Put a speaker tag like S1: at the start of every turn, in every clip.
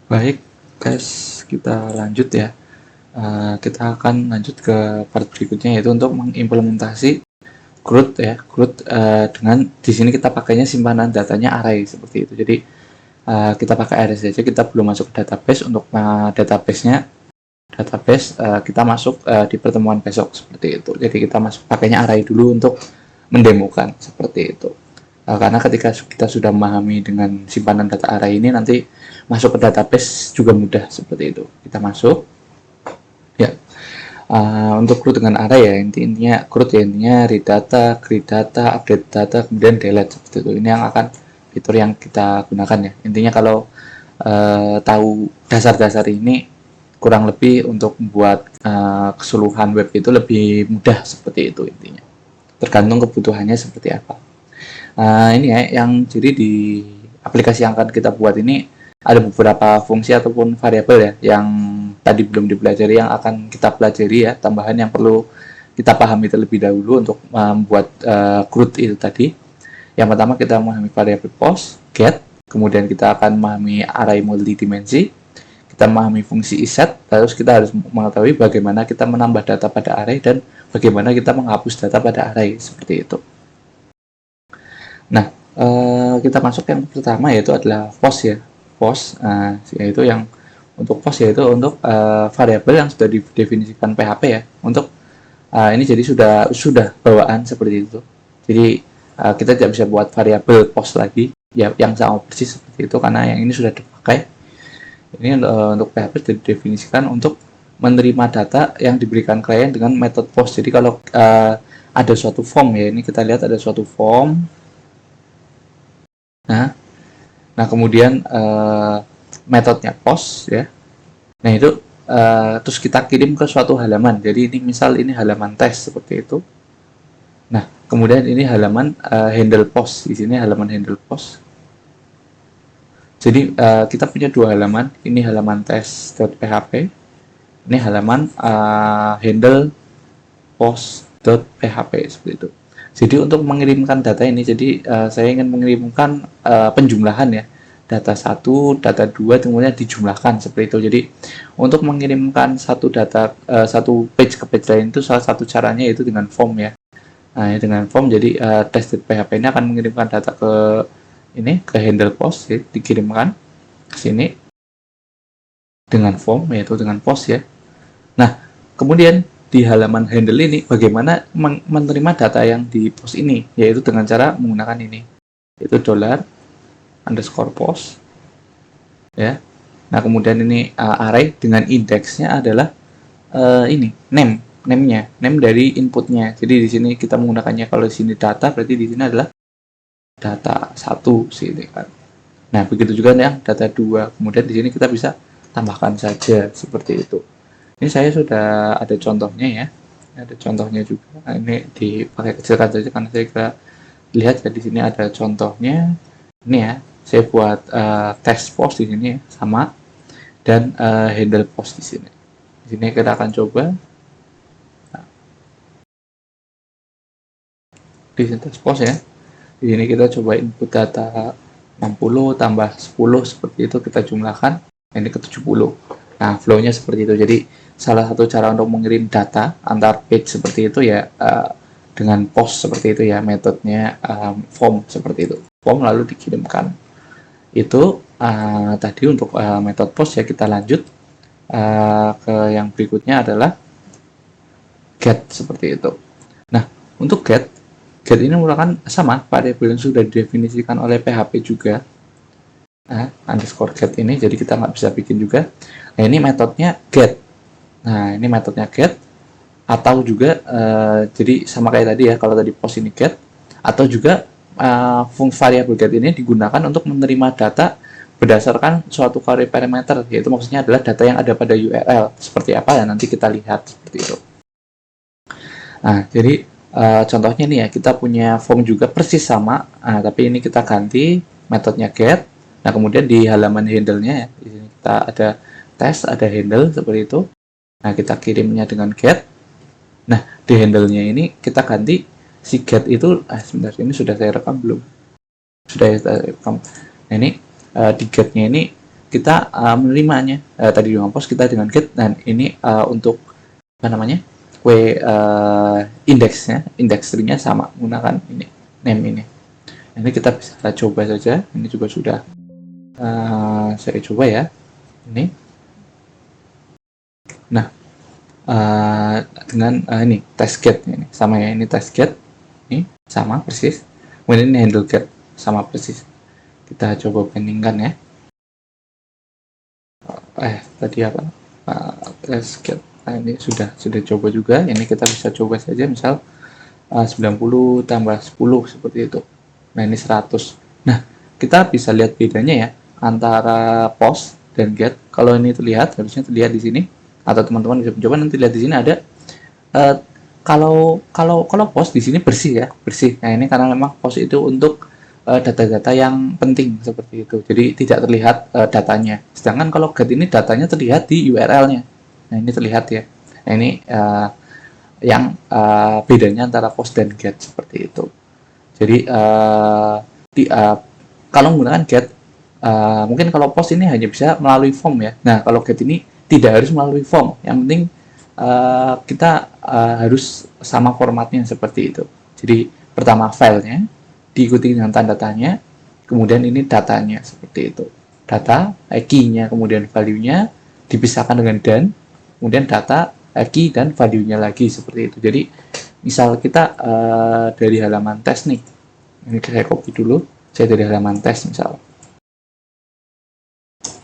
S1: Baik, guys, kita lanjut ya. Kita akan lanjut ke part berikutnya, yaitu untuk mengimplementasi CRUD ya. CRUD dengan di sini kita pakainya simpanan datanya array seperti itu. Jadi kita pakai array saja, kita belum masuk ke database. Untuk database kita masuk di pertemuan besok seperti itu. Jadi kita masuk pakainya array dulu untuk mendemokan seperti itu. Karena ketika kita sudah memahami dengan simpanan data array ini, nanti masuk ke database juga mudah seperti itu. Kita masuk ya. Untuk CRUD dengan array ya, intinya CRUD ya, intinya read data, create data, update data, kemudian delete seperti itu. Ini yang akan fitur yang kita gunakan ya. Intinya kalau tahu dasar-dasar ini, kurang lebih untuk membuat keseluruhan web itu lebih mudah seperti itu intinya. Tergantung kebutuhannya seperti apa. Ini ya, yang jadi di aplikasi yang akan kita buat ini ada beberapa fungsi ataupun variabel ya yang tadi belum dipelajari, yang akan kita pelajari ya, tambahan yang perlu kita pahami terlebih dahulu untuk membuat CRUD itu tadi. Yang pertama kita memahami variabel post, get, kemudian kita akan memahami array multidimensi, kita memahami fungsi iset, terus kita harus mengetahui bagaimana kita menambah data pada array dan bagaimana kita menghapus data pada array seperti itu. Nah, kita masuk yang pertama, yaitu adalah post ya. Post, yaitu yang untuk post yaitu untuk variabel yang sudah didefinisikan PHP ya. Untuk ini jadi sudah bawaan seperti itu. Jadi kita tidak bisa buat variabel post lagi ya yang sama persis seperti itu, karena yang ini sudah dipakai. Ini untuk PHP sudah didefinisikan untuk menerima data yang diberikan klien dengan metode post. Jadi kalau ada suatu form ya, ini kita lihat ada suatu form. Nah kemudian metodenya post ya. Nah itu terus kita kirim ke suatu halaman. Jadi ini misal ini halaman tes seperti itu. Nah kemudian ini halaman handle post. Di sini halaman handle post. Jadi kita punya dua halaman. Ini halaman tes.php. Ini halaman handle post.php seperti itu. Jadi untuk mengirimkan data ini, jadi saya ingin mengirimkan penjumlahan ya, data 1, data 2, kemudian dijumlahkan seperti itu. Jadi untuk mengirimkan satu data, satu page ke page lain itu salah satu caranya yaitu dengan form ya. Nah, dengan form, jadi test.php ini akan mengirimkan data ke handle post, ya, dikirimkan ke sini dengan form, yaitu dengan post ya. Nah, kemudian di halaman handle ini bagaimana menerima data yang di post ini, yaitu dengan cara menggunakan ini, yaitu $_post ya. Nah kemudian ini array dengan indeksnya adalah ini name dari inputnya. Jadi di sini kita menggunakannya, kalau di sini data berarti di sini adalah data 1 sini kan. Nah begitu juga yang data 2. Kemudian di sini kita bisa tambahkan saja seperti itu. Ini saya sudah ada contohnya ya, ada contohnya juga. Nah, ini dipakai kecilkan saja karena saya kira lihat ya, di sini ada contohnya. Ini ya, saya buat test post di sini ya, sama, dan handle post di sini. Di sini kita akan coba. Nah, di sini test post ya. Di sini kita coba input data 60 tambah 10 seperti itu, kita jumlahkan. Ini ke 70. Nah, flow-nya seperti itu. Jadi salah satu cara untuk mengirim data antar page seperti itu ya, dengan post seperti itu ya, metodenya form seperti itu. Form lalu dikirimkan. Itu tadi untuk metode post ya. Kita lanjut ke yang berikutnya adalah get seperti itu. Nah, untuk get ini merupakan sama variabel yang sudah didefinisikan oleh PHP juga. Underscore get ini, jadi kita nggak bisa bikin juga. Nah ini metodenya get. Nah ini metodenya get, atau juga jadi sama kayak tadi ya, kalau tadi post ini get, atau juga fungsi variabel get ini digunakan untuk menerima data berdasarkan suatu query parameter, yaitu maksudnya adalah data yang ada pada URL. Seperti apa ya, nanti kita lihat seperti itu. Nah jadi contohnya nih ya, kita punya form juga persis sama, tapi ini kita ganti metodenya get. Nah kemudian di halaman handle-nya ya, di sini kita ada test, ada handle seperti itu. Nah kita kirimnya dengan get. Nah di handle-nya ini kita ganti si get itu, sebentar, ini sudah saya rekam belum? Sudah saya rekam. Nah ini di get-nya ini kita menerimanya tadi dengan post, kita dengan get, dan ini untuk apa namanya indeksnya, indeks tree-nya sama menggunakan ini name ini. Ini kita bisa coba saja. Ini juga sudah saya coba ya. Ini. Nah, dengan ini test get ini sama ya, ini test get ini sama persis. Kemudian ini handle get sama persis. Kita coba bandingkan ya. Tadi apa? Test get. Nah, ini sudah coba juga. Ini kita bisa coba saja, misal 90 tambah 10 seperti itu. Nah, ini 100. Nah, kita bisa lihat bedanya ya antara post dan get. Kalau ini terlihat, harusnya terlihat di sini, atau teman-teman bisa mencoba nanti lihat di sini ada kalau post di sini bersih ya, bersih. Nah, ini karena memang post itu untuk data-data yang penting seperti itu. Jadi tidak terlihat datanya. Sedangkan kalau get ini datanya terlihat di URL-nya. Nah, ini terlihat ya. Nah, ini yang bedanya antara post dan get seperti itu. Jadi kalau menggunakan get, mungkin kalau post ini hanya bisa melalui form ya. Nah, kalau get ini tidak harus melalui form. Yang penting kita harus sama formatnya seperti itu. Jadi pertama filenya, diikuti dengan tanda tanya, kemudian ini datanya seperti itu. Data, key-nya, kemudian value-nya dipisahkan dengan dan, kemudian data, key, dan value-nya lagi seperti itu. Jadi misal kita dari halaman tes nih, ini saya copy dulu, saya dari halaman tes misal.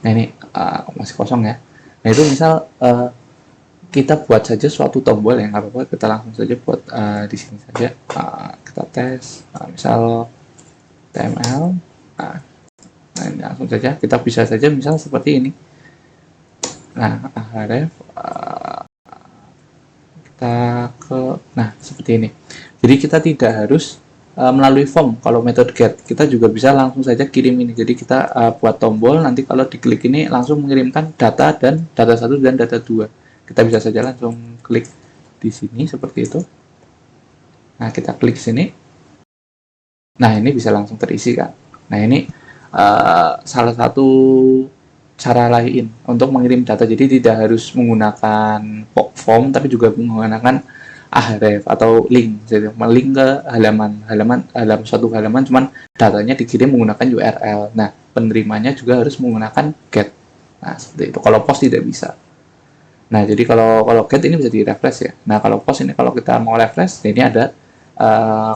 S1: Nah, ini masih kosong ya. Nah, itu misal kita buat saja suatu tombol yang nggak apa-apa, kita langsung saja buat di sini saja. Kita tes, misal HTML. Nah, ini langsung saja kita bisa saja misal seperti ini. Nah, href kita nah seperti ini. Jadi kita tidak harus melalui form. Kalau metode get, kita juga bisa langsung saja kirim ini. Jadi kita buat tombol, nanti kalau diklik ini langsung mengirimkan data dan data 1 dan data 2. Kita bisa saja langsung klik di sini seperti itu. Nah, kita klik sini. Nah, ini bisa langsung terisi kan. Nah, ini salah satu cara lain untuk mengirim data. Jadi tidak harus menggunakan form, tapi juga menggunakan href atau link. Jadi link ke halaman suatu halaman, cuman datanya dikirim menggunakan URL. Nah, penerimanya juga harus menggunakan get. Nah, seperti itu. Kalau post tidak bisa. Nah, jadi kalau get ini bisa di refresh ya. Nah, kalau post ini kalau kita mau refresh, ini ada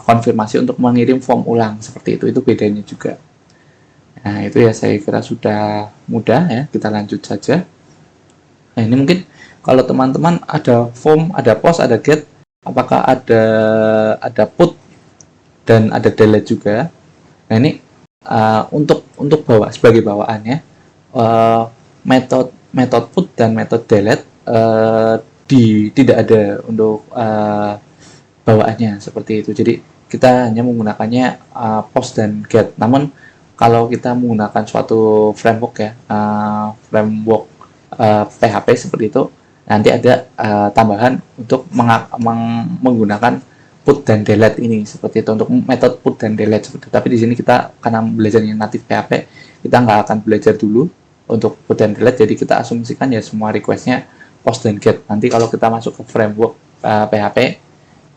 S1: konfirmasi untuk mengirim form ulang seperti itu. Itu bedanya juga. Nah, itu ya saya kira sudah mudah ya. Kita lanjut saja. Nah, ini mungkin kalau teman-teman ada form, ada post, ada get, apakah ada put dan ada delete juga. Nah, ini untuk sebagai bawaannya metode put dan metode delete tidak ada untuk bawaannya seperti itu. Jadi kita hanya menggunakannya post dan get. Namun kalau kita menggunakan suatu framework ya, framework PHP seperti itu, nanti ada tambahan untuk menggunakan put dan delete ini seperti itu, untuk metode put dan delete seperti itu. Tapi di sini kita karena belajarnya native PHP, kita nggak akan belajar dulu untuk put dan delete. Jadi kita asumsikan ya semua requestnya post dan get. Nanti kalau kita masuk ke framework PHP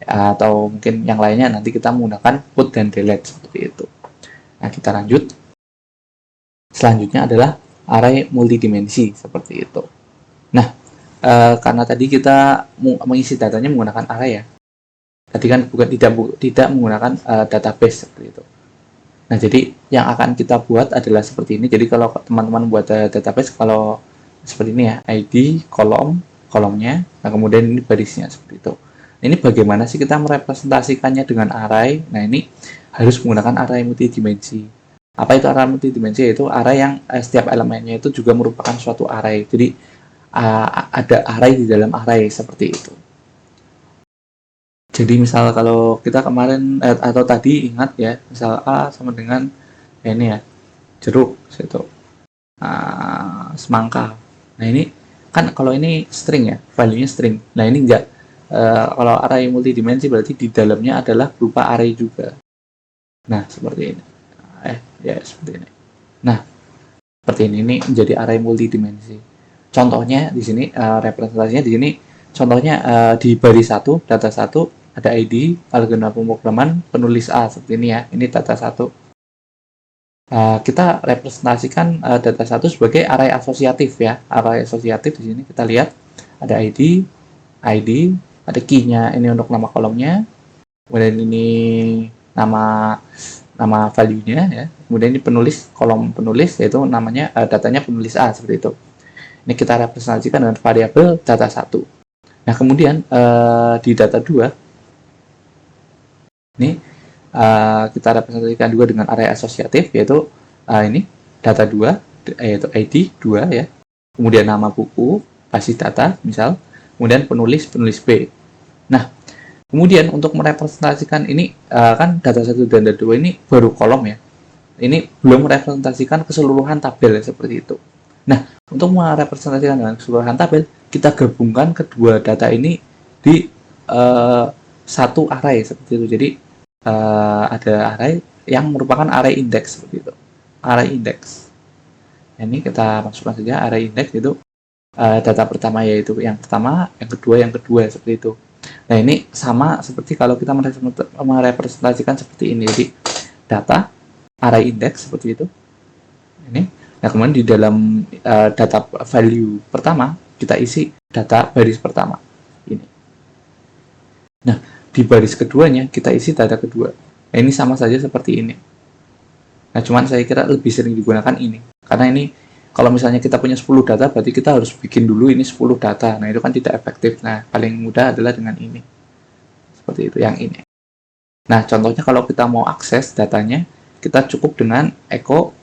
S1: atau mungkin yang lainnya, nanti kita menggunakan put dan delete seperti itu. Nah, kita lanjut. Selanjutnya adalah array multidimensi seperti itu. Nah, karena tadi kita mengisi datanya menggunakan array ya. Tadi kan tidak menggunakan database seperti itu. Nah, jadi yang akan kita buat adalah seperti ini. Jadi kalau teman-teman buat database, kalau seperti ini ya, ID, kolomnya, nah kemudian ini barisnya seperti itu. Ini bagaimana sih kita merepresentasikannya dengan array? Nah, ini harus menggunakan array multidimensi. Apa itu array multidimensi? Yaitu array yang setiap elemennya itu juga merupakan suatu array. Jadi ada array di dalam array seperti itu. Jadi misal kalau kita kemarin atau tadi ingat ya, misal A sama dengan ini ya, jeruk situ, semangka. Nah, ini kan kalau ini string ya, value-nya string. Nah, ini enggak. Kalau array multidimensi berarti di dalamnya adalah berupa array juga. Nah, seperti ini. Ya seperti ini. Nah, Seperti ini menjadi array multidimensi. Contohnya di sini representasinya di sini contohnya di baris 1 data 1 ada ID, algoritma pemrograman, penulis A seperti ini ya. Ini data 1. Kita representasikan data 1 sebagai array asosiatif ya. Array asosiatif di sini kita lihat ada ID, ada key-nya ini untuk nama kolomnya. Kemudian ini nama value-nya ya. Kemudian ini penulis, kolom penulis yaitu namanya datanya penulis A seperti itu. Ini kita representasikan dengan variabel data 1. Nah, kemudian di data 2 ini kita representasikan juga dengan array asosiatif yaitu ini data 2 yaitu ID 2 ya. Kemudian nama buku, basis data misal, kemudian penulis B. Nah, kemudian untuk merepresentasikan ini kan data 1 dan data 2 ini baru kolom ya. Ini belum merepresentasikan keseluruhan tabel seperti itu. Nah, untuk merepresentasikan dengan keseluruhan tabel, kita gabungkan kedua data ini di satu array seperti itu. Jadi ada array yang merupakan array index seperti itu. Array index. Nah, ini kita masukkan saja array index itu data pertama yaitu yang pertama, yang kedua seperti itu. Nah, ini sama seperti kalau kita merepresentasikan seperti ini. Jadi data array index seperti itu. Ini. Nah, kemudian di dalam data value pertama kita isi data baris pertama. Ini. Nah, di baris keduanya kita isi data kedua. Nah, ini sama saja seperti ini. Nah, cuman saya kira lebih sering digunakan ini. Karena ini kalau misalnya kita punya 10 data, berarti kita harus bikin dulu ini 10 data. Nah, itu kan tidak efektif. Nah, paling mudah adalah dengan ini. Seperti itu, yang ini. Nah, contohnya kalau kita mau akses datanya, kita cukup dengan echo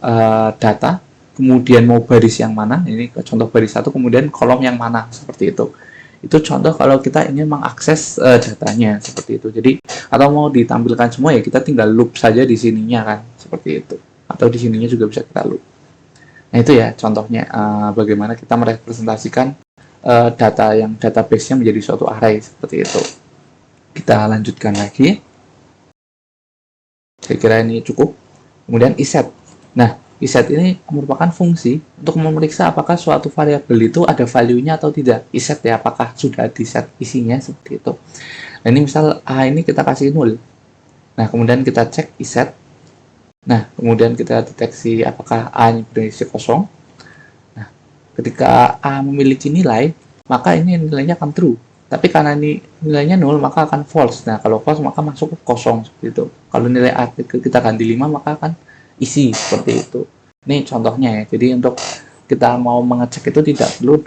S1: data, kemudian mau baris yang mana, ini contoh baris 1, kemudian kolom yang mana, seperti itu. Itu contoh kalau kita ingin mengakses datanya, seperti itu. Jadi, atau mau ditampilkan semua, ya kita tinggal loop saja di sininya kan, seperti itu. Atau di sininya juga bisa kita loop. Nah, itu ya contohnya bagaimana kita merepresentasikan data yang database-nya menjadi suatu array, seperti itu. Kita lanjutkan lagi. Saya kira ini cukup. Kemudian iset. Nah, iset ini merupakan fungsi untuk memeriksa apakah suatu variabel itu ada value-nya atau tidak. Iset ya, apakah sudah di-set isinya seperti itu. Nah, ini misal A ini kita kasih 0. Nah, kemudian kita cek iset. Nah, kemudian kita deteksi apakah A-nya berisi kosong. Nah, ketika A memiliki nilai, maka ini nilainya akan true. Tapi karena ini nilainya 0, maka akan false. Nah, kalau false, maka masuk ke kosong seperti itu. Kalau nilai A kita ganti 5, maka akan isi seperti itu. Ini contohnya ya. Jadi untuk kita mau mengecek itu tidak perlu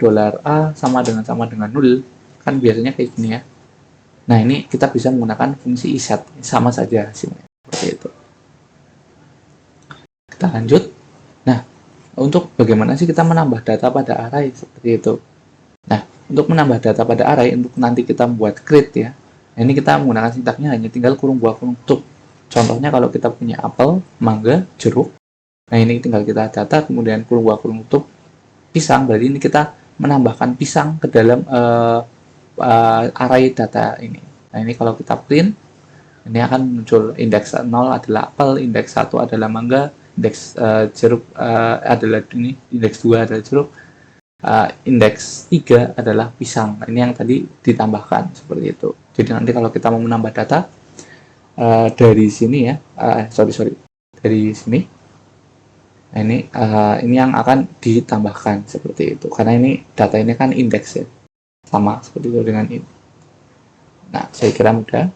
S1: $A sama dengan 0. Kan biasanya kayak gini ya. Nah, ini kita bisa menggunakan fungsi iset. Sama saja hasilnya. Seperti itu. Kita lanjut. Nah, untuk bagaimana sih kita menambah data pada array seperti itu. Nah, untuk menambah data pada array, untuk nanti kita membuat create ya. Nah, ini kita menggunakan sintaksnya hanya tinggal kurung buah kurung tutup. Contohnya kalau kita punya apel, mangga, jeruk. Nah, ini tinggal kita data, kemudian kurung buah kurung tutup pisang. Berarti ini kita menambahkan pisang ke dalam array data ini. Nah, ini kalau kita print, ini akan muncul indeks 0 adalah apel, indeks 1 adalah mangga, indeks jeruk adalah ini, indeks 2 adalah jeruk, indeks 3 adalah pisang. Nah, ini yang tadi ditambahkan seperti itu. Jadi nanti kalau kita mau menambah data dari sini ya, dari sini. Nah, ini yang akan ditambahkan seperti itu. Karena ini data ini kan indeks ya, sama seperti itu dengan ini. Nah, saya kira mudah.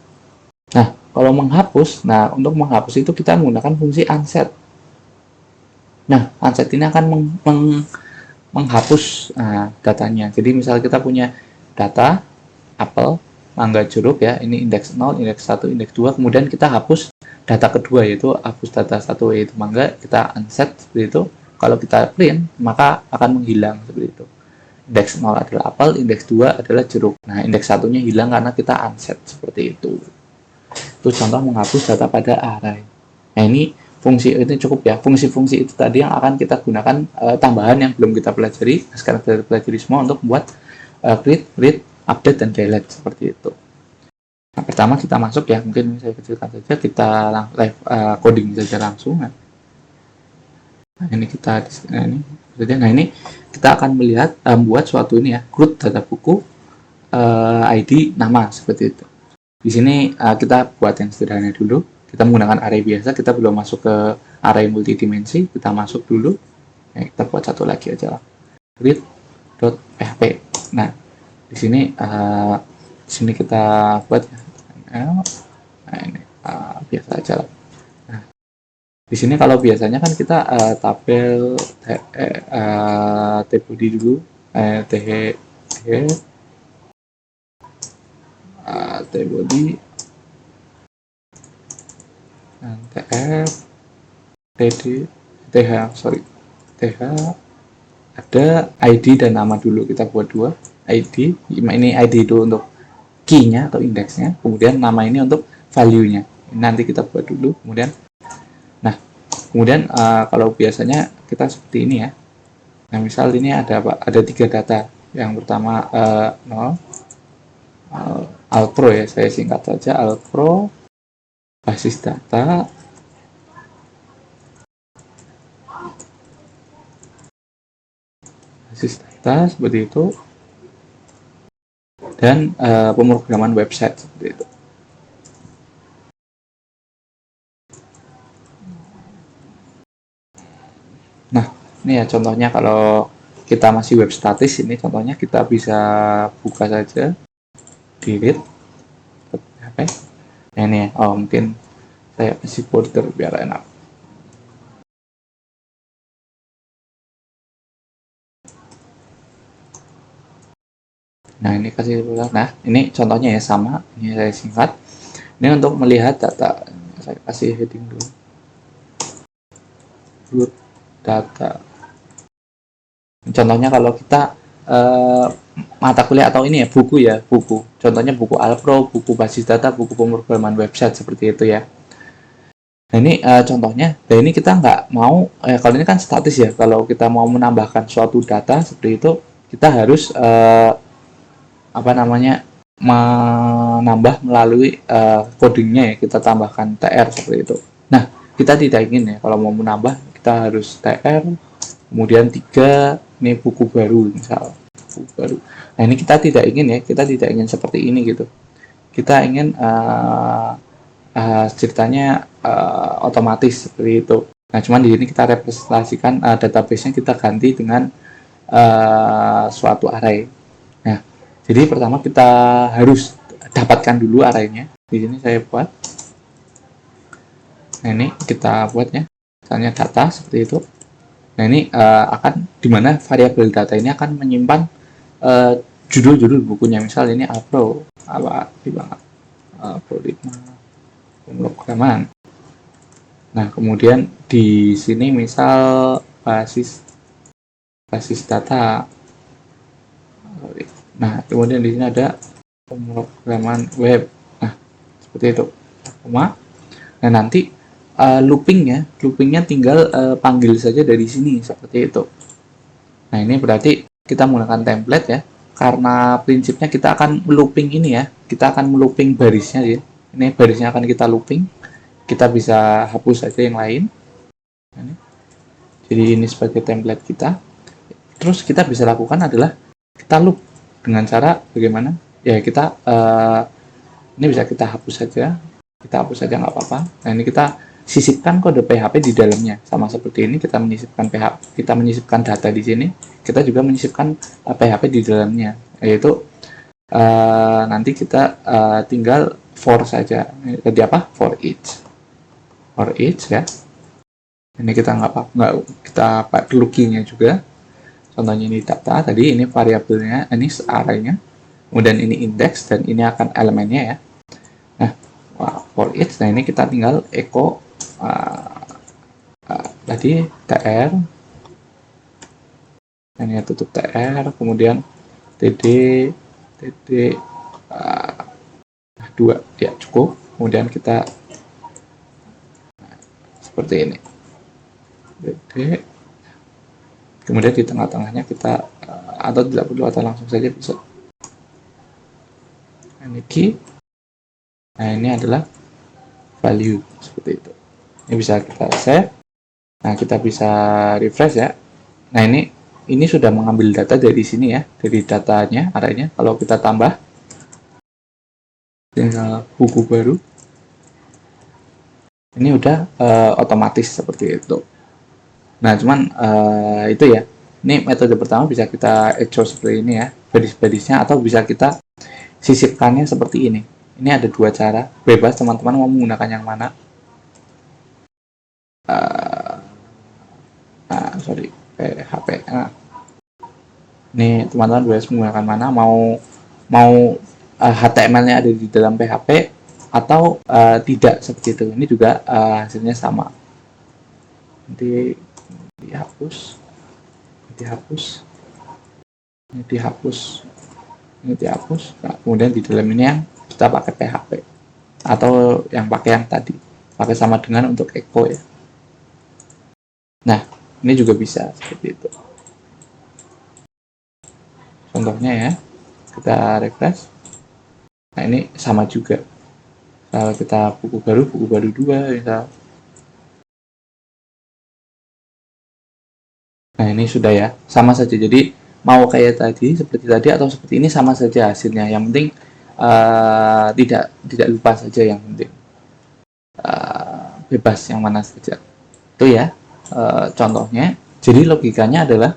S1: Nah, kalau menghapus, untuk menghapus itu kita menggunakan fungsi unset. Nah, unset ini akan menghapus datanya. Jadi misal kita punya data apel, mangga, jeruk ya, ini indeks 0, indeks 1, indeks 2, kemudian kita hapus data kedua yaitu hapus data 1 yaitu mangga, kita unset seperti itu. Kalau kita print, maka akan menghilang seperti itu. Indeks 0 adalah apel, indeks 2 adalah jeruk. Nah, indeks 1-nya hilang karena kita unset seperti itu. Itu contoh menghapus data pada array. Nah, ini fungsi ini cukup ya. Fungsi-fungsi itu tadi yang akan kita gunakan tambahan yang belum kita pelajari. Sekarang kita pelajari semua untuk membuat create, read, update, dan delete seperti itu. Nah, pertama kita masuk ya. Mungkin saya kecilkan saja. Kita live coding saja langsung. Nah, ini kita nah ini kita akan melihat membuat suatu ini ya, root data buku, ID, nama seperti itu. Di sini kita buat yang sederhana dulu. Kita menggunakan array biasa, kita belum masuk ke array multidimensi, kita masuk dulu. Nah, kita buat satu lagi aja lah. Read.php. Nah, di sini kita buat nah, ini biasa aja lah. Nah, di sini kalau biasanya kan kita tabel tbody dulu, tbody tf td th sorry th ada ID dan nama dulu, kita buat dua ID. Ini ID itu untuk key-nya atau indeksnya, kemudian nama ini untuk value-nya. Nanti kita buat dulu, kemudian kalau biasanya kita seperti ini ya. Nah, misal ini ada apa? Ada 3 data. Yang pertama 0, Alpro ya, saya singkat saja Alpro, basis data, seperti itu, dan pemrograman website seperti itu. Nah, ini ya contohnya kalau kita masih web statis, ini contohnya kita bisa buka saja, delete, apa? Nah, ini ya, mungkin saya kasih border biar enak. Nah, ini kasih border. Nah, ini contohnya ya sama, ini saya singkat. Ini untuk melihat data, saya kasih heading dulu. Root data. Contohnya kalau kita mata kuliah atau ini ya buku. Contohnya buku Alpro, buku basis data, buku pemrograman website seperti itu ya. Nah, ini contohnya. Nah, ini kita nggak mau, kalau ini kan statis ya. Kalau kita mau menambahkan suatu data seperti itu, kita harus menambah melalui codingnya ya. Kita tambahkan tr seperti itu. Nah, kita tidak ingin ya. Kalau mau menambah, kita harus tr, kemudian 3, ini buku baru misal. Buku baru. Nah, ini kita tidak ingin ya. Kita tidak ingin seperti ini gitu. Kita ingin ceritanya otomatis seperti itu. Nah, cuman di sini kita representasikan database-nya kita ganti dengan suatu array. Nah, jadi pertama kita harus dapatkan dulu array-nya. Di sini saya buat. Nah, ini kita buatnya. Misalnya data seperti itu. Nah, ini akan dimana variabel data ini akan menyimpan judul-judul bukunya. Misal ini Alpro, algoritma pemrograman. Nah, kemudian di sini misal basis data. Nah, kemudian di sini ada pemrograman web. Nah, seperti itu. Nah, nanti loopingnya tinggal panggil saja dari sini seperti itu. Nah, ini berarti kita menggunakan template ya. Karena prinsipnya kita akan looping ini ya. Kita akan melooping barisnya ya. Ini barisnya akan kita looping. Kita bisa hapus saja yang lain. Jadi ini sebagai template kita. Terus kita bisa lakukan adalah kita loop dengan cara bagaimana? Ya kita ini bisa kita hapus saja. Kita hapus saja nggak apa-apa. Nah, ini kita sisipkan kode PHP di dalamnya. Sama seperti ini kita menyisipkan PHP, kita menyisipkan data di sini. Kita juga menyisipkan PHP di dalamnya. Yaitu nanti kita tinggal for saja. Jadi apa? For each ya. Ini kita nggak kita perlu key-nya juga. Contohnya ini data, tadi ini variabelnya, ini array-nya, kemudian ini index dan ini akan elemennya ya. Nah, for each, nah ini kita tinggal echo tadi tr, ini tutup tr, kemudian td 2 ya cukup, kemudian kita seperti ini. Kemudian di tengah-tengahnya kita atau tidak perlu atau langsung saja bisa. Ini key. Nah, ini adalah value seperti itu. Ini bisa kita save. Nah, kita bisa refresh ya. Nah, ini sudah mengambil data dari sini ya, dari datanya, arraynya. Kalau kita tambah tinggal buku baru, ini udah otomatis seperti itu. Nah, cuman itu ya. Ini metode pertama bisa kita echo seperti ini ya, baris-barisnya, atau bisa kita sisipkannya seperti ini. Ini ada dua cara, bebas teman-teman mau menggunakan yang mana. Sorry, HP. Nah, ini teman-teman bebas menggunakan mana, mau mau HTML-nya ada di dalam PHP atau tidak seperti itu. Ini juga hasilnya sama. Nanti dihapus, dihapus, ini dihapus, ini dihapus. Nah, kemudian di dalam ini yang kita pakai PHP atau yang pakai yang tadi, pakai sama dengan untuk echo ya. Nah, ini juga bisa seperti itu. Contohnya ya, kita refresh. Nah, ini sama juga. Kalau kita buku baru 2 misal. Nah, ini sudah ya, sama saja. Jadi mau kayak tadi, seperti tadi atau seperti ini sama saja hasilnya. Yang penting tidak lupa saja, yang penting bebas yang mana saja. Itu ya contohnya. Jadi logikanya adalah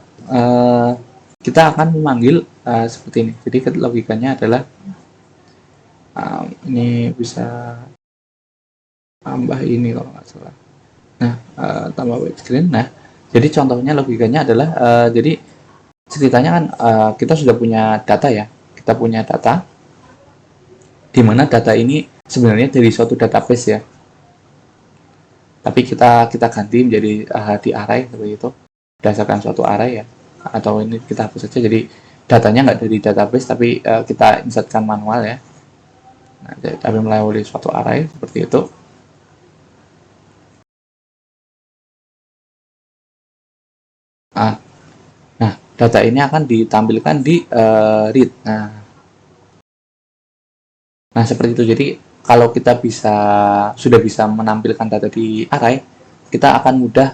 S1: kita akan memanggil seperti ini. Jadi logikanya adalah ini bisa tambah ini kalau nggak salah. Nah, tambah white screen. Nah, jadi contohnya logikanya adalah jadi ceritanya kan kita sudah punya data ya. Kita punya data di mana data ini sebenarnya dari suatu database ya. Tapi kita ganti menjadi di array seperti itu, berdasarkan suatu array ya. Atau ini kita hapus saja, jadi datanya nggak dari database tapi kita insertkan manual ya. Nah, tapi melalui suatu array seperti itu. Nah, data ini akan ditampilkan di read. Nah, seperti itu. Jadi kalau kita sudah bisa menampilkan data di array, kita akan mudah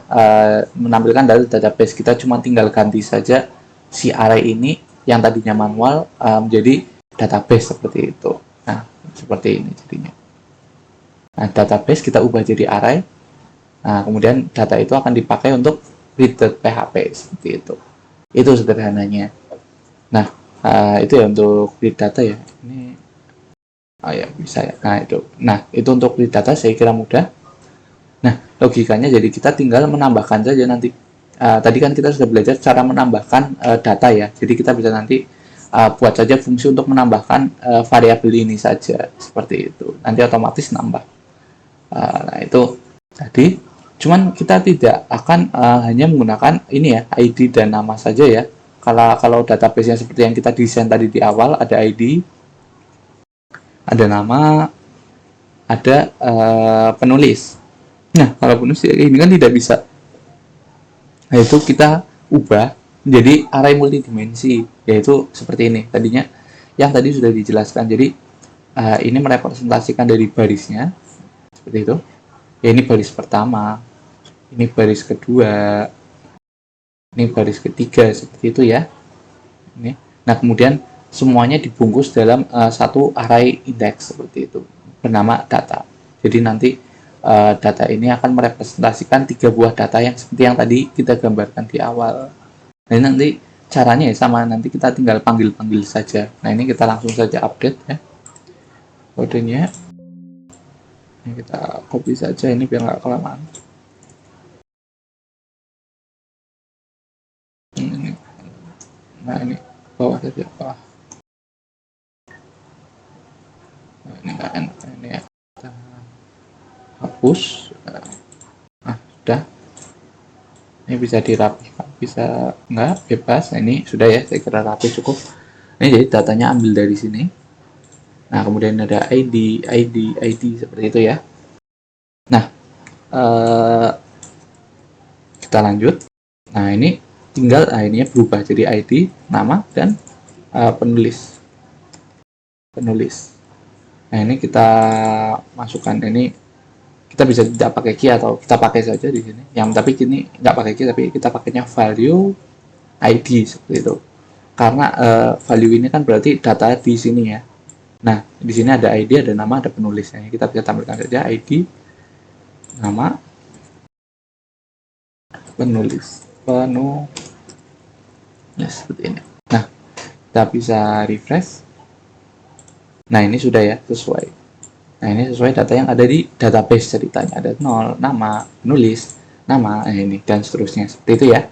S1: menampilkan data database. Kita cuma tinggal ganti saja si array ini yang tadinya manual menjadi database seperti itu. Nah, seperti ini jadinya. Nah, database kita ubah jadi array. Nah, kemudian data itu akan dipakai untuk read.php seperti itu. Itu sederhananya. Nah, itu ya untuk read data ya. Ini ya bisa ya. Nah, itu untuk read data saya kira mudah. Nah, logikanya jadi kita tinggal menambahkan saja nanti. Tadi kan kita sudah belajar cara menambahkan data ya. Jadi kita bisa nanti buat saja fungsi untuk menambahkan variabel ini saja seperti itu. Nanti otomatis nambah. Nah, itu tadi. Cuman kita tidak akan hanya menggunakan ini ya, ID dan nama saja ya. Kalau database yang seperti yang kita desain tadi di awal, ada ID, ada nama, ada penulis. Nah, kalau penulis ini kan tidak bisa. Nah, itu kita ubah menjadi array multidimensi, yaitu seperti ini. Tadinya yang tadi sudah dijelaskan. Jadi ini merepresentasikan dari barisnya seperti itu. Ya, ini baris pertama, ini baris kedua, ini baris ketiga seperti itu ya. Ini. Nah, kemudian semuanya dibungkus dalam satu array index seperti itu bernama data. Jadi nanti data ini akan merepresentasikan 3 buah data yang seperti yang tadi kita gambarkan di awal. Nah, ini nanti caranya ya sama, nanti kita tinggal panggil-panggil saja. Nah, ini kita langsung saja update ya kodenya. Ini kita copy saja ini biar nggak kelamaan. Nah, ini bawah saja, bawah. Nah, ini nggak enak ini ya, kita hapus. Nah, sudah. Ini bisa dirapikan, bisa nggak, bebas. Nah, ini sudah ya, saya kira rapi cukup. Ini jadi datanya ambil dari sini. Nah, kemudian ada ID seperti itu ya. Nah, kita lanjut. Nah, ini tinggal ini berubah jadi ID, nama, dan penulis. Nah, ini kita masukkan ini kita bisa tidak pakai key atau kita pakai saja di sini. Yang tapi kini nggak pakai key, tapi kita pakainya value ID seperti itu. Karena value ini kan berarti data di sini ya. Nah, di sini ada ID, ada nama, ada penulisnya. Kita bisa tampilkan saja ID, nama, penulis, ya, seperti ini. Nah, kita bisa refresh. Nah, ini sudah ya, sesuai. Nah, ini sesuai data yang ada di database ceritanya. Ada 0, nama, penulis, nama, ini, dan seterusnya. Seperti itu ya.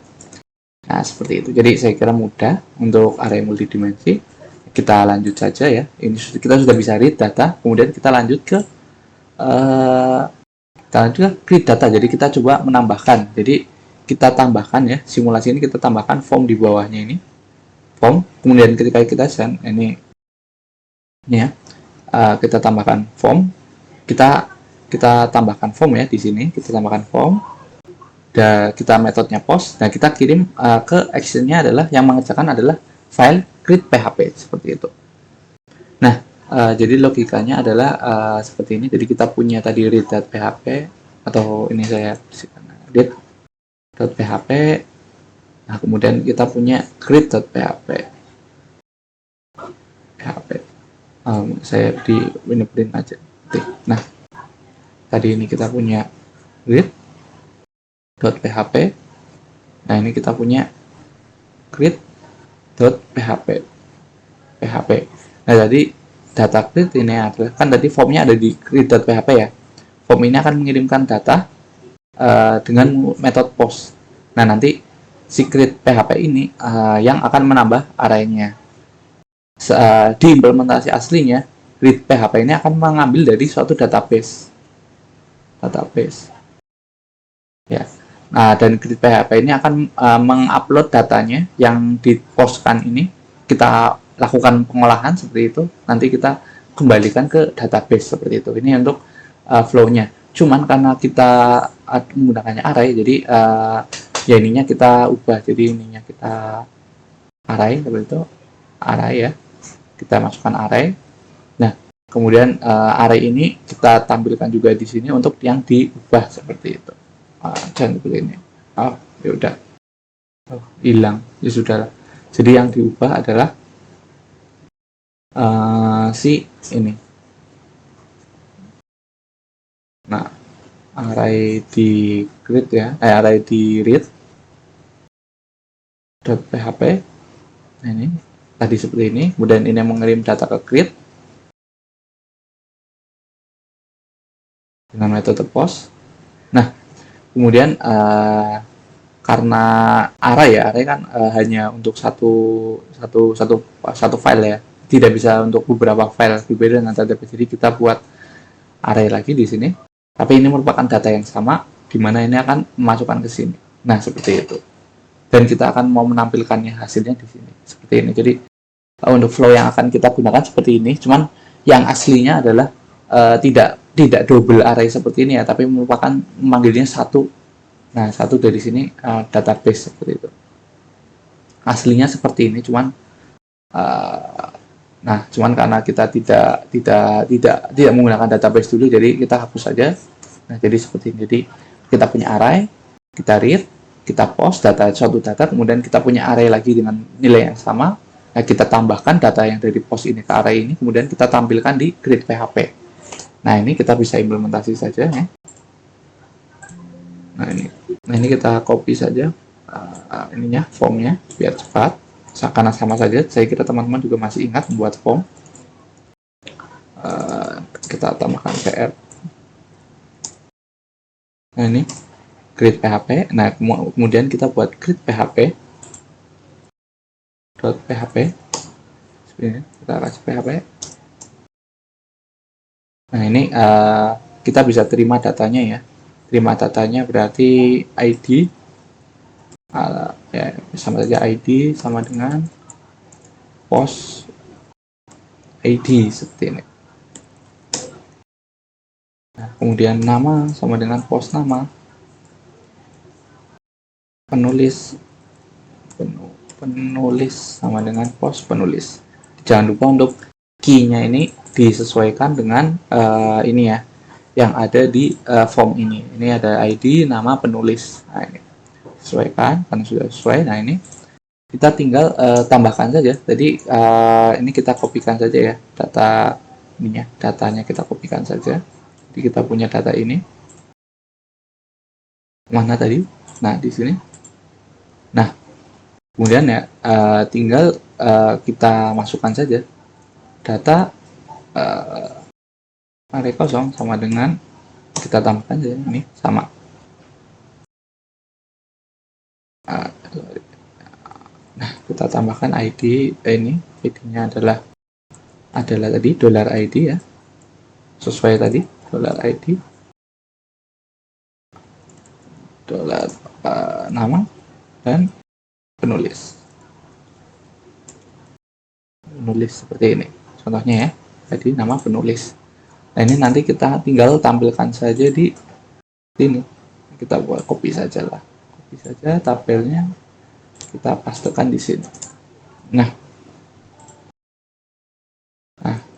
S1: Nah, seperti itu. Jadi, saya kira mudah untuk array multidimensi. Kita lanjut saja ya. Ini kita sudah bisa read data, kemudian kita lanjut ke create data. Jadi, kita coba menambahkan. Jadi, kita tambahkan ya, simulasi ini kita tambahkan form di bawahnya ini. Form, kemudian ketika kita send, ini ya, kita tambahkan form, kita tambahkan form ya di sini, kita tambahkan form, dan kita metodenya post, dan kita kirim ke actionnya adalah yang mengerjakan adalah file create php seperti itu. Nah, jadi logikanya adalah seperti ini. Jadi kita punya tadi read.php, atau ini saya read.php. Nah, kemudian kita punya create.php. Saya di print aja. Nah, tadi ini kita punya read.php. Nah, ini kita punya create.php. Nah, jadi data create ini adalah, kan tadi formnya ada di create.php ya. Form ini akan mengirimkan data dengan metode post. Nah, nanti si create.php ini yang akan menambah arraynya. Di implementasi aslinya, read PHP ini akan mengambil dari suatu database. Ya. Nah, dan read PHP ini akan mengupload datanya yang dipostkan ini. Kita lakukan pengolahan seperti itu. Nanti kita kembalikan ke database seperti itu. Ini untuk flow-nya. Cuman karena kita menggunakannya array, jadi ya ininya kita ubah. Jadi ininya kita array seperti itu. Array ya. Kita masukkan array. Nah, kemudian array ini kita tampilkan juga di sini untuk yang diubah seperti itu. Jangan seperti ini. Oh, ya udah. Oh, hilang. Ya sudah. Jadi yang diubah adalah si ini. Nah, array di create ya. Array di read.php. Nah, ini tadi seperti ini, kemudian ini mengirim data ke create dengan metode post. Nah, kemudian karena array kan hanya untuk satu file ya, tidak bisa untuk beberapa file berbeda dengan database. Jadi kita buat array lagi di sini, tapi ini merupakan data yang sama, di mana ini akan memasukkan ke sini. Nah, seperti itu. Dan kita akan mau menampilkannya hasilnya di sini seperti ini. Jadi untuk flow yang akan kita gunakan seperti ini, cuman yang aslinya adalah tidak double array seperti ini ya, tapi merupakan memanggilnya satu. Nah, satu dari sini database seperti itu. Aslinya seperti ini, cuman cuman karena kita tidak menggunakan database dulu, jadi kita hapus saja. Nah, jadi seperti ini. Jadi kita punya array, kita read, kita post suatu data, kemudian kita punya array lagi dengan nilai yang sama. Nah, kita tambahkan data yang dari post ini ke array ini, kemudian kita tampilkan di create PHP. Nah, ini kita bisa implementasi saja ya. Nah, ini kita copy saja ininya, formnya biar cepat. Karena sama saja, saya kira teman-teman juga masih ingat membuat form. Kita tambahkan PR. Nah, ini create PHP. Nah, kemudian kita buat create PHP .php. Sebenarnya kita kasih PHP. Nah, ini kita bisa terima datanya ya. Terima datanya berarti ID ya, sama saja ID sama dengan post ID seperti ini. Nah, kemudian nama sama dengan post nama. Penulis sama dengan post penulis. Jangan lupa untuk key-nya ini disesuaikan dengan ini ya, yang ada di form ini. Ini ada ID, nama, penulis. Nah, ini sesuaikan karena sudah sesuai. Nah, ini kita tinggal tambahkan saja. Jadi ini kita kopikan saja ya data ini ya, datanya kita kopikan saja. Jadi kita punya data ini. Mana tadi? Nah, di sini. Nah, kemudian ya tinggal kita masukkan saja data array kosong sama dengan kita tambahkan saja ini sama. Nah, kita tambahkan ID ini, ID-nya adalah tadi $ID ya, sesuai tadi $ID, nama dan penulis seperti ini contohnya ya, jadi nama penulis. Nah, ini nanti kita tinggal tampilkan saja di sini, kita buat copy saja tabelnya, kita pastekan di sini. Nah,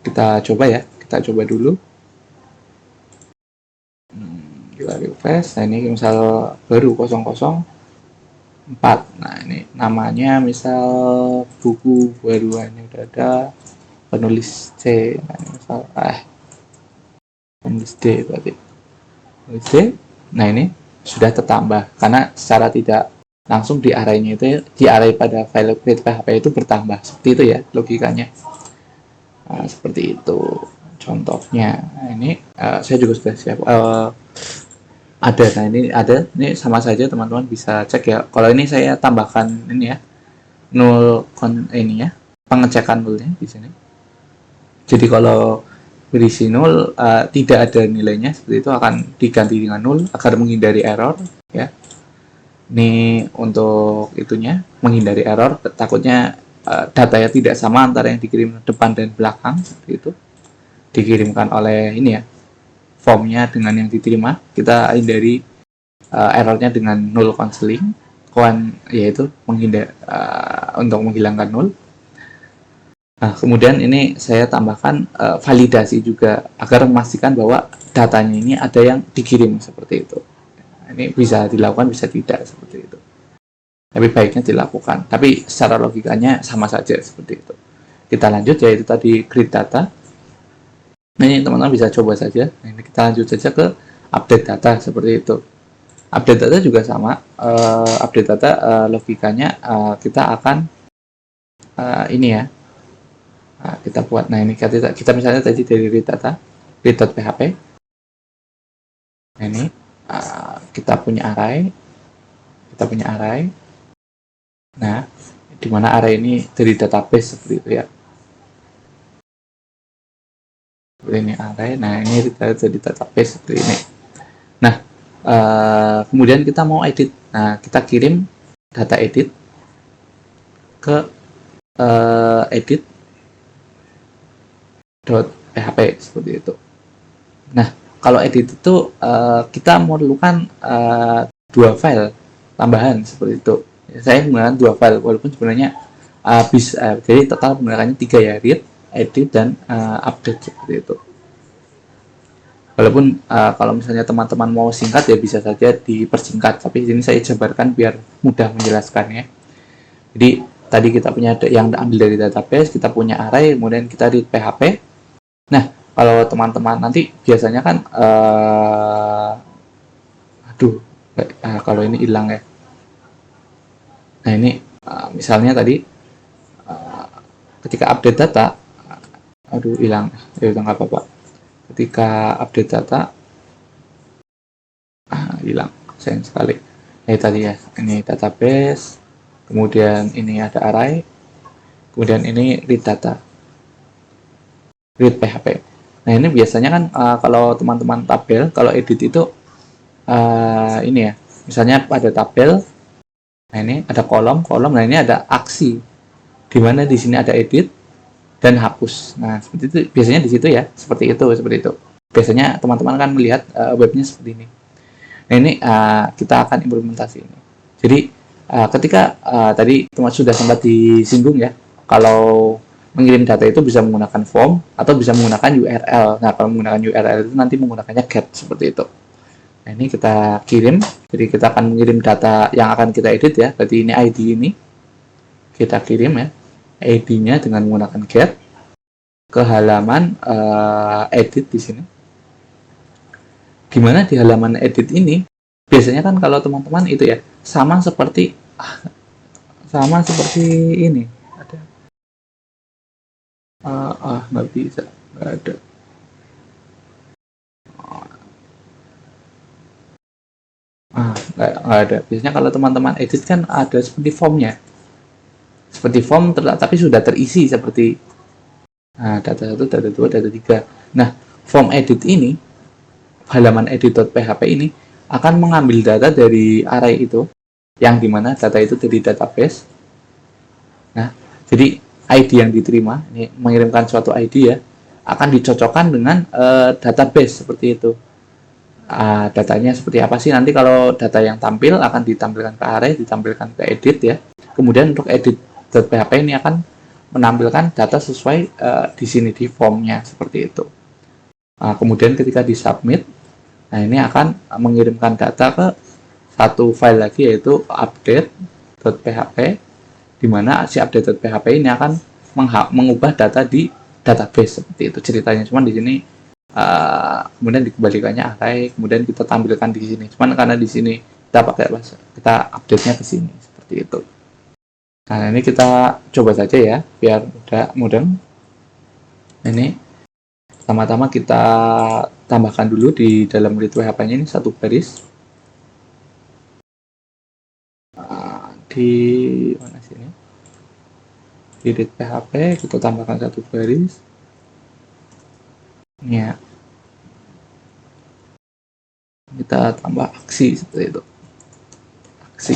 S1: kita coba dulu. Kita refresh. Nah, ini misal baru 004. Nah, ini namanya misal buku baru, ini udah ada penulis C. Nah, ini misal penulis D berarti. Penulis D. Nah, ini sudah tertambah karena secara tidak langsung di array-nya itu, di array pada file create PHP itu bertambah. Seperti itu ya logikanya. Nah, seperti itu contohnya. Nah, ini saya juga sudah siap. Ada, nah ini sama saja teman-teman bisa cek ya. Kalau ini saya tambahkan ini ya, ini ya, pengecekan nulnya di sini. Jadi kalau berisi nol tidak ada nilainya, seperti itu akan diganti dengan nol agar menghindari error ya. Ini untuk itunya, menghindari error, takutnya datanya tidak sama antara yang dikirim depan dan belakang, seperti itu. Dikirimkan oleh ini ya, formnya dengan yang diterima, kita hindari errornya dengan null counseling, yaitu untuk menghilangkan null. Nah, kemudian ini saya tambahkan validasi juga agar memastikan bahwa datanya ini ada yang dikirim seperti itu. Ini bisa dilakukan, bisa tidak seperti itu. Tapi baiknya dilakukan. Tapi secara logikanya sama saja seperti itu. Kita lanjut, yaitu tadi create data. Nah, ini teman-teman bisa coba saja. Nah, ini kita lanjut saja ke update data seperti itu. Update data juga sama. Update data logikanya kita akan ini ya. Nah, kita buat. Nah, ini kita misalnya tadi dari read data, read.php. Nah, ini kita punya array. Nah, di mana array ini dari database seperti itu ya. Seperti ini array. Nah, ini dari database seperti ini. Nah, kemudian kita mau edit. Nah, kita kirim data edit ke edit.php seperti itu. Nah, kalau edit itu kita memerlukan dua file tambahan seperti itu. Saya menggunakan dua file, walaupun sebenarnya bisa, jadi total menggunakannya 3 ya, read, edit, dan update seperti itu. Walaupun kalau misalnya teman-teman mau singkat ya bisa saja dipersingkat, tapi ini saya jabarkan biar mudah menjelaskannya. Jadi tadi kita punya yang ambil dari database, kita punya array, kemudian kita read PHP. Nah, kalau teman-teman nanti biasanya kan kalau ini hilang ya. Nah, ini misalnya tadi ketika update data, hilang, nggak apa-apa. Ketika update data, hilang, sayang sekali. Ini tadi ya, ini database, kemudian ini ada array, kemudian ini read data, read PHP. Nah, ini biasanya kan kalau teman-teman tabel, kalau edit itu ini ya, misalnya pada tabel, nah ini ada kolom, nah ini ada aksi, di mana di sini ada edit dan hapus. Nah, seperti itu biasanya di situ ya, seperti itu. Biasanya teman-teman kan melihat webnya seperti ini. Nah, ini kita akan implementasi ini. Jadi ketika tadi teman sudah sempat disinggung ya, kalau mengirim data itu bisa menggunakan form atau bisa menggunakan URL. Nah, kalau menggunakan URL itu nanti menggunakannya get seperti itu. Nah, ini kita kirim, jadi kita akan mengirim data yang akan kita edit ya. Berarti ini ID ini kita kirim ya, ID-nya dengan menggunakan get ke halaman edit di sini. Gimana di halaman edit ini? Biasanya kan kalau teman-teman itu ya sama seperti ini. Ada nggak bisa, nggak ada. Nggak ada. Biasanya kalau teman-teman edit kan ada seperti formnya, seperti form tapi sudah terisi seperti data 1, data 2, data 3. Nah, form edit ini, halaman edit.php ini akan mengambil data dari array itu, yang dimana data itu dari database. Nah, jadi ID yang diterima, ini mengirimkan suatu ID ya, akan dicocokkan dengan database seperti itu. Datanya seperti apa sih? Nanti kalau data yang tampil akan ditampilkan ke array, ditampilkan ke edit ya. Kemudian untuk edit.php ini akan menampilkan data sesuai di sini di formnya seperti itu. Kemudian ketika di submit, nah ini akan mengirimkan data ke satu file lagi yaitu update.php, di mana si update.php ini akan mengubah data di database seperti itu ceritanya. Cuman di sini kemudian dikembalikannya array, kemudian kita tampilkan di sini. Cuman karena di sini kita update-nya ke sini seperti itu. Nah, ini kita coba saja ya biar mudah. Ini pertama-tama kita tambahkan dulu di dalam read WHP-nya ini satu baris. Di mana sini? Di read PHP kita tambahkan satu baris. Ya. Kita tambah aksi seperti itu. Aksi.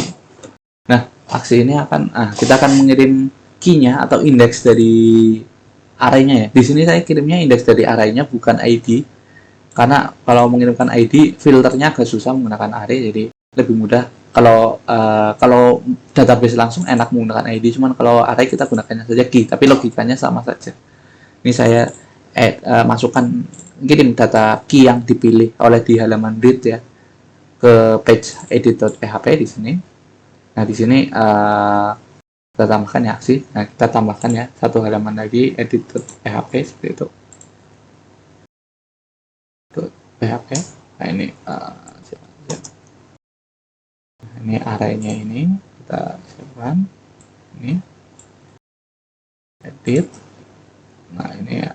S1: Nah, aksi ini kita akan mengirim key-nya atau indeks dari array-nya ya. Di sini saya kirimnya indeks dari array-nya bukan ID. Karena kalau mengirimkan ID filternya agak susah menggunakan array, jadi lebih mudah kalau database langsung enak menggunakan ID, cuman kalau array kita gunakannya saja key, tapi logikanya sama saja. Ini saya masukkan kirim data key yang dipilih oleh di halaman read ya ke page edit.php di sini. Nah, di sini kita tambahkan ya aksi. Nah, kita tambahkan ya satu halaman lagi edit.php seperti itu. .php. Nah, ini ini array-nya ini kita siapkan. Ini edit. Nah, ini ya.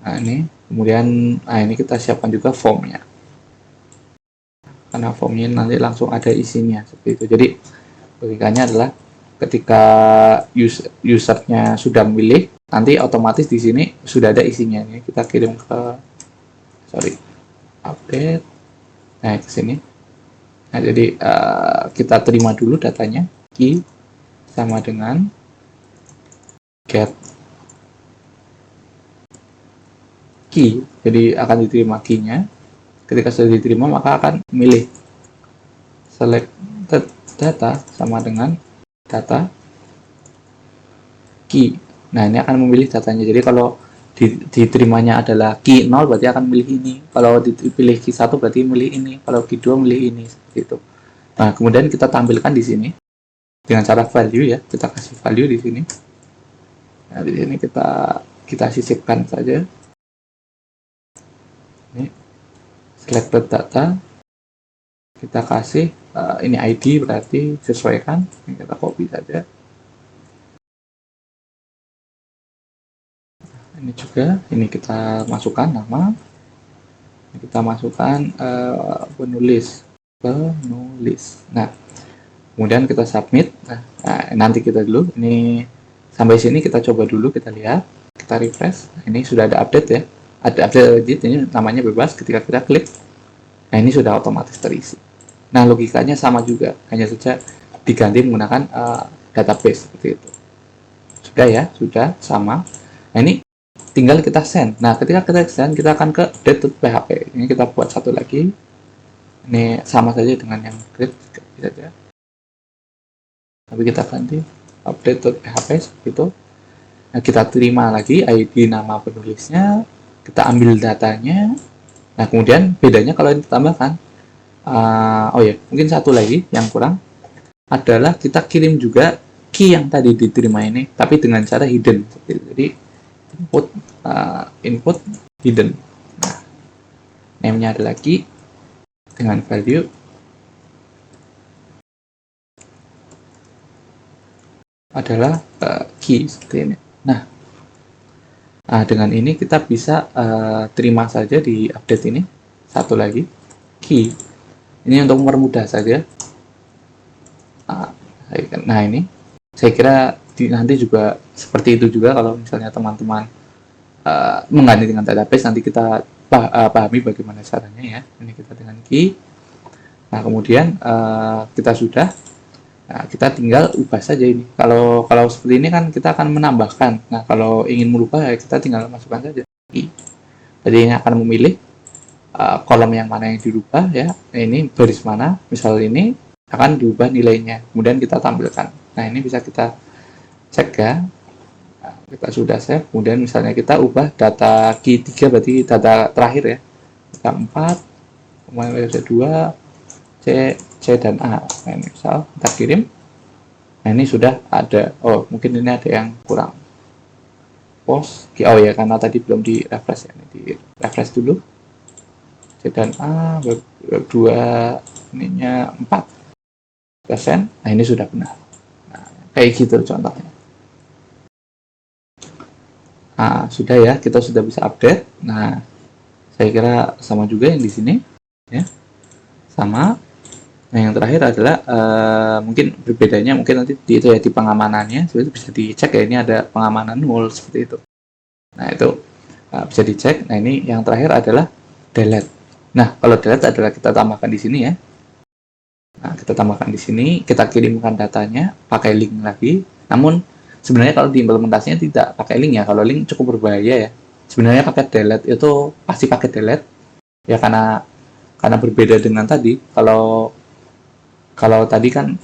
S1: Nah, ini kemudian ini kita siapkan juga formnya. Karena formnya nanti langsung ada isinya seperti itu. Jadi logikanya adalah ketika usernya sudah memilih, nanti otomatis di sini sudah ada isinya. Ini kita kirim ke update. Nah, ke sini. Nah, jadi kita terima dulu datanya. Key sama dengan get key. Jadi akan diterima key-nya. Ketika sudah diterima, maka akan milih selected data sama dengan data key. Nah, ini akan memilih datanya. Jadi kalau diterimanya adalah key 0 berarti akan milih ini. Kalau dipilih key 1 berarti milih ini. Kalau key 2 milih ini seperti itu. Nah, kemudian kita tampilkan di sini dengan cara value ya. Kita kasih value di sini. Nah, di sini kita sisipkan saja. Ini selected data. Kita kasih ini ID berarti sesuaikan. Ini kita copy saja. Ini juga, ini kita masukkan nama, kita masukkan penulis. Nah, kemudian kita submit. Nah, nanti kita dulu, ini sampai sini kita coba dulu, kita lihat, kita refresh. Nah, ini sudah ada update ya, ada update edit, ini namanya bebas. Ketika kita klik, nah ini sudah otomatis terisi. Nah, logikanya sama juga, hanya saja diganti menggunakan database seperti itu. Sudah ya, sudah sama. Nah, ini tinggal kita send. Nah, ketika kita send, kita akan ke update.php. Ini kita buat satu lagi. Ini sama saja dengan yang create saja. Tapi kita ganti update.php seperti itu. Nah, kita terima lagi ID nama penulisnya, kita ambil datanya. Nah, kemudian bedanya kalau ditambahkan, oh ya, mungkin satu lagi yang kurang adalah kita kirim juga key yang tadi diterima ini, tapi dengan cara hidden. Jadi input hidden. Nah, name-nya ada lagi dengan value adalah key seperti ini. Nah, dengan ini kita bisa terima saja di update ini. Satu lagi key. Ini untuk mempermudah saja. Nah, ini saya kira nanti juga seperti itu juga kalau misalnya teman-teman mengganti dengan database, nanti kita pahami bagaimana caranya ya. Ini kita dengan key. Nah, kemudian kita sudah, kita tinggal ubah saja ini. Kalau seperti ini kan kita akan menambahkan. Nah, kalau ingin merubah ya kita tinggal masukkan saja key. Jadi ini akan memilih kolom yang mana yang dirubah ya. Ini baris mana, misal ini akan diubah nilainya, kemudian kita tampilkan. Nah, ini bisa kita cek ya. Nah, kita sudah save, kemudian misalnya kita ubah data key 3, berarti data terakhir ya, data 4, kemudian ada 2, C dan A. Nah, ini misal kita kirim. Nah, ini sudah ada. Oh, mungkin ini ada yang kurang. Post, oh ya, karena tadi belum di refresh ya. Ini di refresh dulu. C dan A, web 2, ininya 4%. Nah, ini sudah benar. Nah, kayak gitu contohnya. Nah, sudah ya, kita sudah bisa update. Nah, saya kira sama juga yang di sini ya. Sama. Nah, yang terakhir adalah mungkin berbedanya mungkin nanti itu ya di pengamanannya, itu bisa dicek ya, ini ada pengamanan null seperti itu. Nah, itu bisa dicek. Nah, ini yang terakhir adalah delete. Nah, kalau delete adalah kita tambahkan di sini ya. Nah, kita tambahkan di sini, kita kirimkan datanya pakai link lagi. Namun sebenarnya kalau diimplementasinya tidak pakai link ya. Kalau link cukup berbahaya ya. Sebenarnya pakai delete itu pasti pakai delete ya, karena berbeda dengan tadi. Kalau tadi kan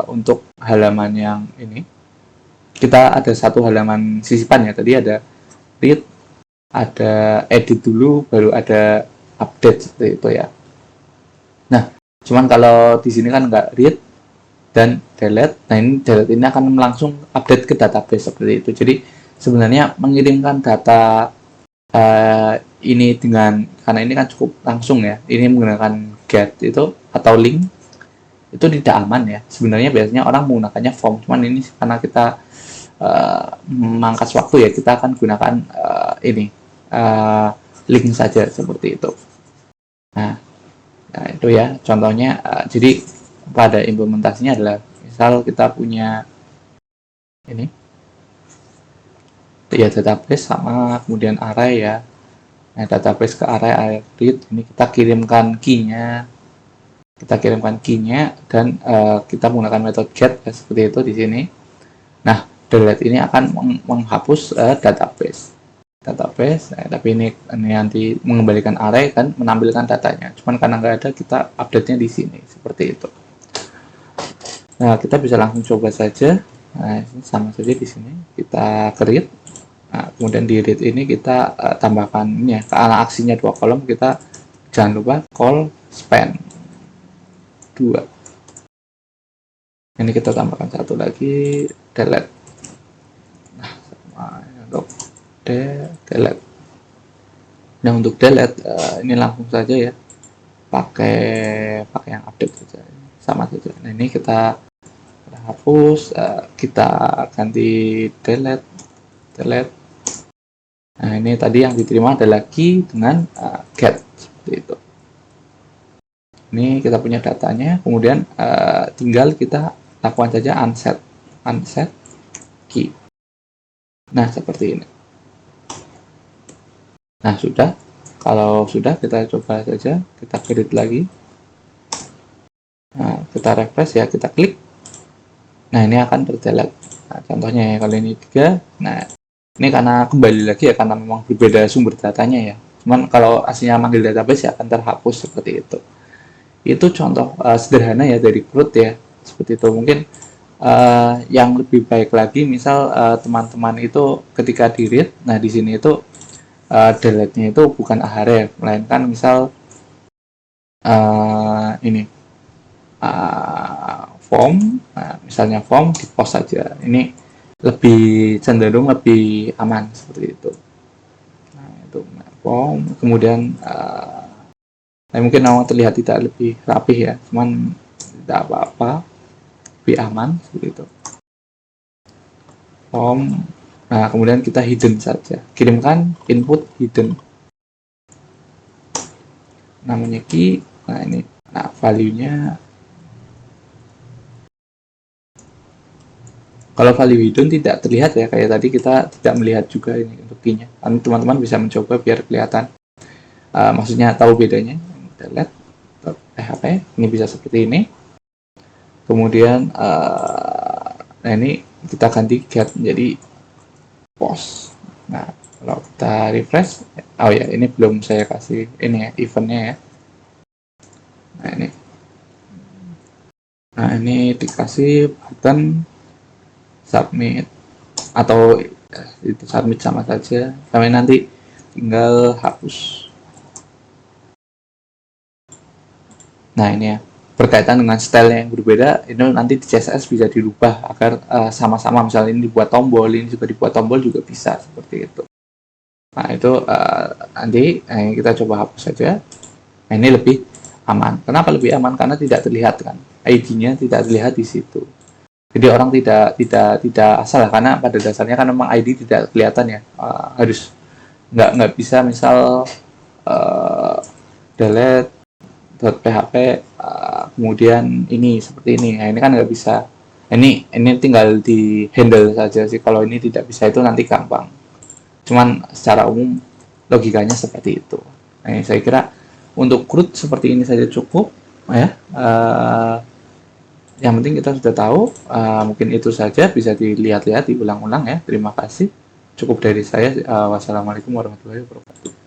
S1: untuk halaman yang ini kita ada satu halaman sisipan ya. Tadi ada read, ada edit dulu, baru ada update seperti itu ya. Nah, cuman kalau di sini kan nggak read dan delete. Nah, ini delete ini akan langsung update ke database seperti itu. Jadi sebenarnya mengirimkan data ini dengan, karena ini kan cukup langsung ya, ini menggunakan get itu atau link itu tidak aman ya. Sebenarnya biasanya orang menggunakannya form, cuman ini karena kita memangkas waktu ya, kita akan gunakan ini link saja seperti itu. Nah, itu ya contohnya. Jadi pada implementasinya adalah misal kita punya ini ya database sama kemudian array ya. Nah, database ke array read, ini kita kirimkan key-nya, dan kita menggunakan metode get ya, seperti itu di sini. Nah, delete ini akan menghapus database. Nah, tapi ini nanti mengembalikan array dan menampilkan datanya. Cuman karena nggak ada, kita update-nya di sini seperti itu. Nah, kita bisa langsung coba saja. Nah, sama saja di sini kita create. Nah, kemudian di read ini kita tambahkan ini ya, karena aksinya 2 kolom, kita jangan lupa call span 2. Ini kita tambahkan satu lagi, delete. Nah, sama untuk delete. Nah, untuk delete ini langsung saja ya, pakai yang update saja, sama saja. Nah, ini kita hapus, kita ganti delete. Nah, ini tadi yang diterima adalah key dengan get seperti itu. Ini kita punya datanya, kemudian tinggal kita lakukan saja unset key. Nah, seperti ini. Nah, sudah. Kalau sudah, kita coba saja, kita create lagi. Nah, kita refresh ya, kita klik. Nah, ini akan terdelete. Nah, contohnya ya, kali ini 3. Nah, ini karena kembali lagi ya, karena memang berbeda sumber datanya ya. Cuman kalau aslinya manggil database ya akan terhapus seperti itu. Itu contoh sederhana ya dari Groot ya, seperti itu. Mungkin Yang lebih baik lagi, misal teman-teman itu ketika di read, nah di sini itu delete-nya itu bukan ahref, melainkan misal ini form, nah, misalnya form di post saja. Ini lebih cenderung lebih aman seperti itu. Nah, itu form, kemudian mungkin awal terlihat tidak lebih rapih ya, cuman tidak apa-apa, lebih aman seperti itu. Form, nah kemudian kita hidden saja, kirimkan input hidden, namanya key. Nah ini, nah value-nya, kalau value hidden tidak terlihat ya, kayak tadi kita tidak melihat juga ini untuk key-nya. Nanti teman-teman bisa mencoba biar kelihatan, maksudnya tahu bedanya. Delete php, ini bisa seperti ini. Kemudian nah ini kita ganti get menjadi post. Nah kalau kita refresh, oh ya ini belum saya kasih ini ya eventnya ya. Nah ini dikasih button submit, atau itu submit sama saja, kami nanti tinggal hapus. Nah ini ya, berkaitan dengan style yang berbeda, ini nanti di CSS bisa dirubah agar sama-sama, misalnya ini dibuat tombol, ini juga dibuat tombol juga bisa seperti itu. Nah itu nanti kita coba hapus saja. Nah, ini lebih aman. Kenapa lebih aman? Karena tidak terlihat kan, ID-nya tidak terlihat di situ. Jadi orang tidak asal, karena pada dasarnya kan memang ID tidak kelihatan ya. Harus nggak bisa misal delete .php kemudian ini seperti ini. Nah ini kan nggak bisa. Ini tinggal di handle saja sih. Kalau ini tidak bisa, itu nanti gampang. Cuman secara umum logikanya seperti itu. Nah, saya kira untuk CRUD seperti ini saja cukup ya. Yang penting kita sudah tahu. Mungkin itu saja, bisa dilihat-lihat, diulang-ulang ya. Terima kasih. Cukup dari saya. Wassalamualaikum warahmatullahi wabarakatuh.